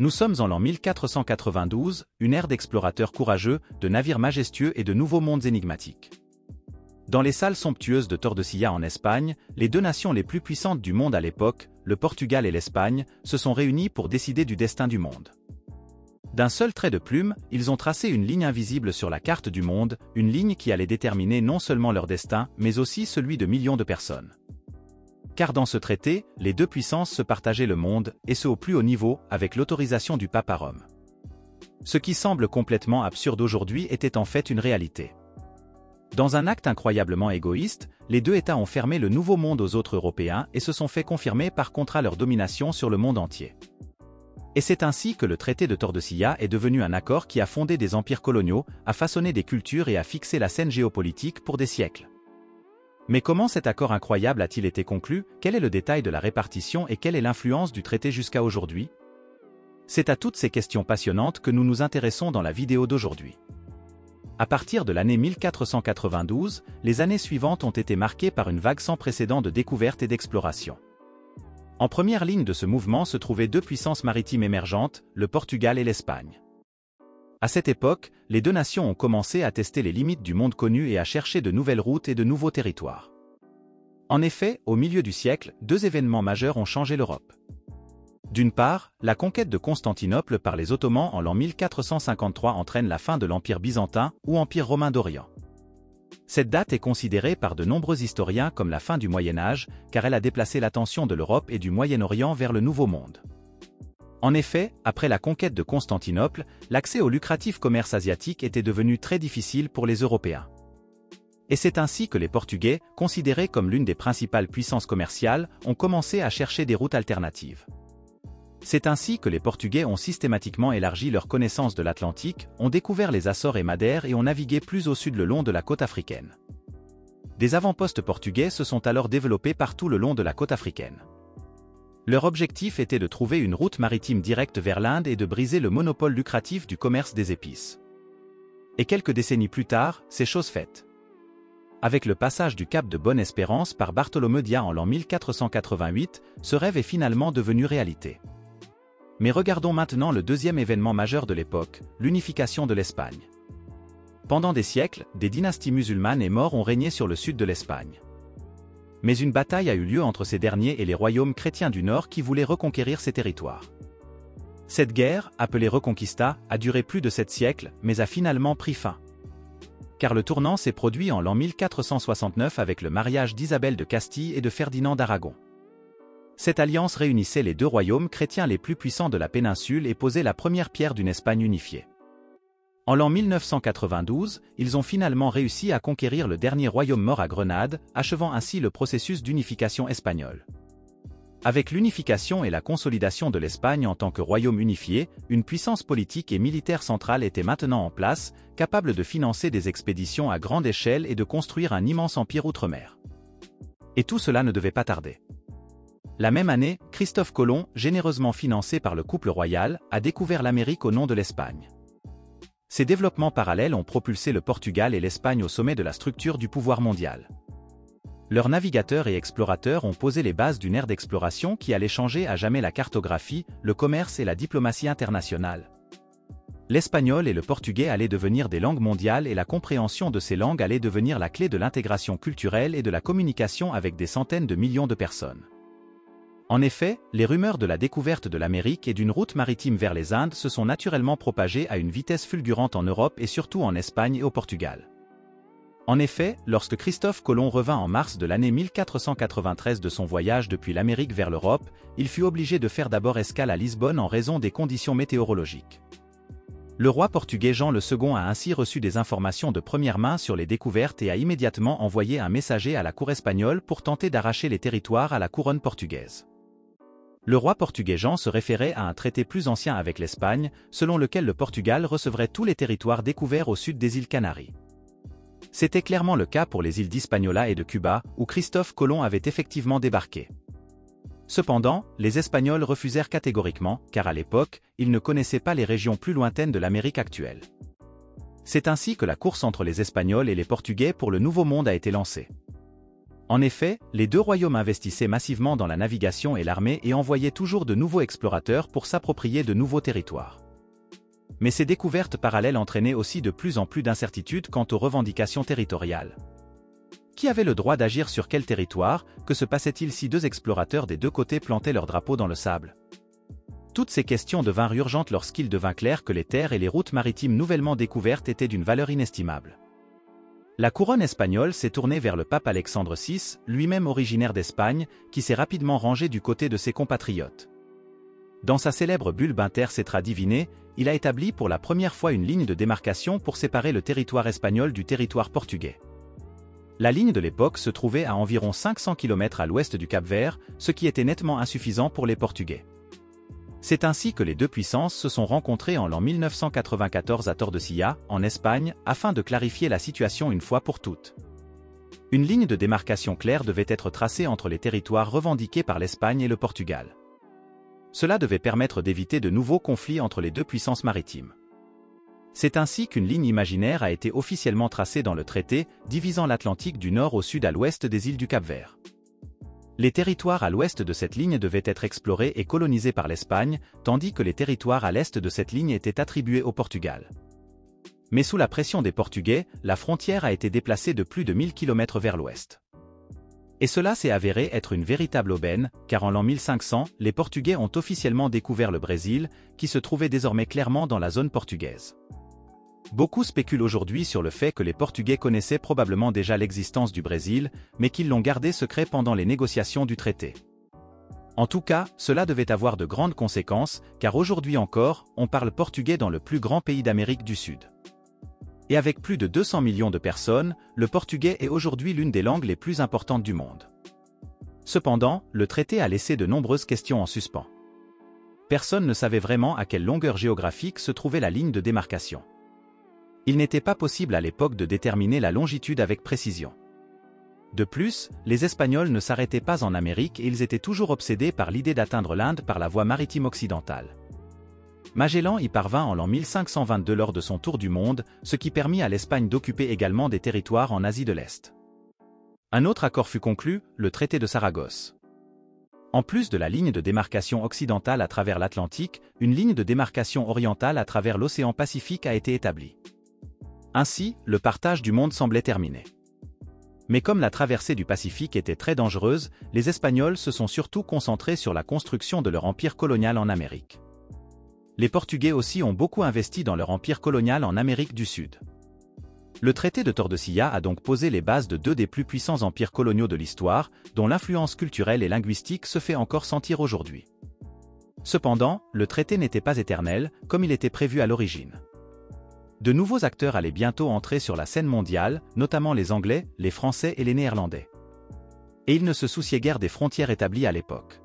Nous sommes en l'an 1492, une ère d'explorateurs courageux, de navires majestueux et de nouveaux mondes énigmatiques. Dans les salles somptueuses de Tordesillas en Espagne, les deux nations les plus puissantes du monde à l'époque, le Portugal et l'Espagne, se sont réunies pour décider du destin du monde. D'un seul trait de plume, ils ont tracé une ligne invisible sur la carte du monde, une ligne qui allait déterminer non seulement leur destin, mais aussi celui de millions de personnes. Car dans ce traité, les deux puissances se partageaient le monde, et ce au plus haut niveau, avec l'autorisation du pape à Rome. Ce qui semble complètement absurde aujourd'hui était en fait une réalité. Dans un acte incroyablement égoïste, les deux États ont fermé le Nouveau Monde aux autres Européens et se sont fait confirmer par contrat leur domination sur le monde entier. Et c'est ainsi que le traité de Tordesillas est devenu un accord qui a fondé des empires coloniaux, a façonné des cultures et a fixé la scène géopolitique pour des siècles. Mais comment cet accord incroyable a-t-il été conclu? Quel est le détail de la répartition et quelle est l'influence du traité jusqu'à aujourd'hui? C'est à toutes ces questions passionnantes que nous nous intéressons dans la vidéo d'aujourd'hui. À partir de l'année 1492, les années suivantes ont été marquées par une vague sans précédent de découvertes et d'explorations. En première ligne de ce mouvement se trouvaient deux puissances maritimes émergentes, le Portugal et l'Espagne. À cette époque, les deux nations ont commencé à tester les limites du monde connu et à chercher de nouvelles routes et de nouveaux territoires. En effet, au milieu du siècle, deux événements majeurs ont changé l'Europe. D'une part, la conquête de Constantinople par les Ottomans en l'an 1453 entraîne la fin de l'Empire byzantin ou Empire romain d'Orient. Cette date est considérée par de nombreux historiens comme la fin du Moyen Âge, car elle a déplacé l'attention de l'Europe et du Moyen-Orient vers le Nouveau Monde. En effet, après la conquête de Constantinople, l'accès au lucratif commerce asiatique était devenu très difficile pour les Européens. Et c'est ainsi que les Portugais, considérés comme l'une des principales puissances commerciales, ont commencé à chercher des routes alternatives. C'est ainsi que les Portugais ont systématiquement élargi leur connaissance de l'Atlantique, ont découvert les Açores et Madère et ont navigué plus au sud le long de la côte africaine. Des avant-postes portugais se sont alors développés partout le long de la côte africaine. Leur objectif était de trouver une route maritime directe vers l'Inde et de briser le monopole lucratif du commerce des épices. Et quelques décennies plus tard, c'est chose faite. Avec le passage du cap de Bonne-Espérance par Bartholomew Dias en l'an 1488, ce rêve est finalement devenu réalité. Mais regardons maintenant le deuxième événement majeur de l'époque, l'unification de l'Espagne. Pendant des siècles, des dynasties musulmanes et maures ont régné sur le sud de l'Espagne. Mais une bataille a eu lieu entre ces derniers et les royaumes chrétiens du Nord qui voulaient reconquérir ces territoires. Cette guerre, appelée Reconquista, a duré plus de 7 siècles, mais a finalement pris fin. Car le tournant s'est produit en l'an 1469 avec le mariage d'Isabelle de Castille et de Ferdinand d'Aragon. Cette alliance réunissait les deux royaumes chrétiens les plus puissants de la péninsule et posait la première pierre d'une Espagne unifiée. En l'an 1992, ils ont finalement réussi à conquérir le dernier royaume mort à Grenade, achevant ainsi le processus d'unification espagnole. Avec l'unification et la consolidation de l'Espagne en tant que royaume unifié, une puissance politique et militaire centrale était maintenant en place, capable de financer des expéditions à grande échelle et de construire un immense empire outre-mer. Et tout cela ne devait pas tarder. La même année, Christophe Colomb, généreusement financé par le couple royal, a découvert l'Amérique au nom de l'Espagne. Ces développements parallèles ont propulsé le Portugal et l'Espagne au sommet de la structure du pouvoir mondial. Leurs navigateurs et explorateurs ont posé les bases d'une ère d'exploration qui allait changer à jamais la cartographie, le commerce et la diplomatie internationale. L'espagnol et le portugais allaient devenir des langues mondiales et la compréhension de ces langues allait devenir la clé de l'intégration culturelle et de la communication avec des centaines de millions de personnes. En effet, les rumeurs de la découverte de l'Amérique et d'une route maritime vers les Indes se sont naturellement propagées à une vitesse fulgurante en Europe et surtout en Espagne et au Portugal. En effet, lorsque Christophe Colomb revint en mars de l'année 1493 de son voyage depuis l'Amérique vers l'Europe, il fut obligé de faire d'abord escale à Lisbonne en raison des conditions météorologiques. Le roi portugais Jean II a ainsi reçu des informations de première main sur les découvertes et a immédiatement envoyé un messager à la cour espagnole pour tenter d'arracher les territoires à la couronne portugaise. Le roi portugais Jean se référait à un traité plus ancien avec l'Espagne, selon lequel le Portugal recevrait tous les territoires découverts au sud des îles Canaries. C'était clairement le cas pour les îles d'Hispaniola et de Cuba, où Christophe Colomb avait effectivement débarqué. Cependant, les Espagnols refusèrent catégoriquement, car à l'époque, ils ne connaissaient pas les régions plus lointaines de l'Amérique actuelle. C'est ainsi que la course entre les Espagnols et les Portugais pour le Nouveau Monde a été lancée. En effet, les deux royaumes investissaient massivement dans la navigation et l'armée et envoyaient toujours de nouveaux explorateurs pour s'approprier de nouveaux territoires. Mais ces découvertes parallèles entraînaient aussi de plus en plus d'incertitudes quant aux revendications territoriales. Qui avait le droit d'agir sur quel territoire? Que se passait-il si deux explorateurs des deux côtés plantaient leur drapeau dans le sable? Toutes ces questions devinrent urgentes lorsqu'il devint clair que les terres et les routes maritimes nouvellement découvertes étaient d'une valeur inestimable. La couronne espagnole s'est tournée vers le pape Alexandre VI, lui-même originaire d'Espagne, qui s'est rapidement rangé du côté de ses compatriotes. Dans sa célèbre bulle Inter Cetra Divinae, il a établi pour la première fois une ligne de démarcation pour séparer le territoire espagnol du territoire portugais. La ligne de l'époque se trouvait à environ 500 km à l'ouest du Cap-Vert, ce qui était nettement insuffisant pour les Portugais. C'est ainsi que les deux puissances se sont rencontrées en l'an 1994 à Tordesillas, en Espagne, afin de clarifier la situation une fois pour toutes. Une ligne de démarcation claire devait être tracée entre les territoires revendiqués par l'Espagne et le Portugal. Cela devait permettre d'éviter de nouveaux conflits entre les deux puissances maritimes. C'est ainsi qu'une ligne imaginaire a été officiellement tracée dans le traité, divisant l'Atlantique du nord au sud à l'ouest des îles du Cap-Vert. Les territoires à l'ouest de cette ligne devaient être explorés et colonisés par l'Espagne, tandis que les territoires à l'est de cette ligne étaient attribués au Portugal. Mais sous la pression des Portugais, la frontière a été déplacée de plus de 1000 km vers l'ouest. Et cela s'est avéré être une véritable aubaine, car en l'an 1500, les Portugais ont officiellement découvert le Brésil, qui se trouvait désormais clairement dans la zone portugaise. Beaucoup spéculent aujourd'hui sur le fait que les Portugais connaissaient probablement déjà l'existence du Brésil, mais qu'ils l'ont gardé secret pendant les négociations du traité. En tout cas, cela devait avoir de grandes conséquences, car aujourd'hui encore, on parle portugais dans le plus grand pays d'Amérique du Sud. Et avec plus de 200 millions de personnes, le portugais est aujourd'hui l'une des langues les plus importantes du monde. Cependant, le traité a laissé de nombreuses questions en suspens. Personne ne savait vraiment à quelle longueur géographique se trouvait la ligne de démarcation. Il n'était pas possible à l'époque de déterminer la longitude avec précision. De plus, les Espagnols ne s'arrêtaient pas en Amérique et ils étaient toujours obsédés par l'idée d'atteindre l'Inde par la voie maritime occidentale. Magellan y parvint en l'an 1522 lors de son tour du monde, ce qui permit à l'Espagne d'occuper également des territoires en Asie de l'Est. Un autre accord fut conclu, le traité de Saragosse. En plus de la ligne de démarcation occidentale à travers l'Atlantique, une ligne de démarcation orientale à travers l'océan Pacifique a été établie. Ainsi, le partage du monde semblait terminé. Mais comme la traversée du Pacifique était très dangereuse, les Espagnols se sont surtout concentrés sur la construction de leur empire colonial en Amérique. Les Portugais aussi ont beaucoup investi dans leur empire colonial en Amérique du Sud. Le traité de Tordesillas a donc posé les bases de deux des plus puissants empires coloniaux de l'histoire, dont l'influence culturelle et linguistique se fait encore sentir aujourd'hui. Cependant, le traité n'était pas éternel, comme il était prévu à l'origine. De nouveaux acteurs allaient bientôt entrer sur la scène mondiale, notamment les Anglais, les Français et les Néerlandais. Et ils ne se souciaient guère des frontières établies à l'époque.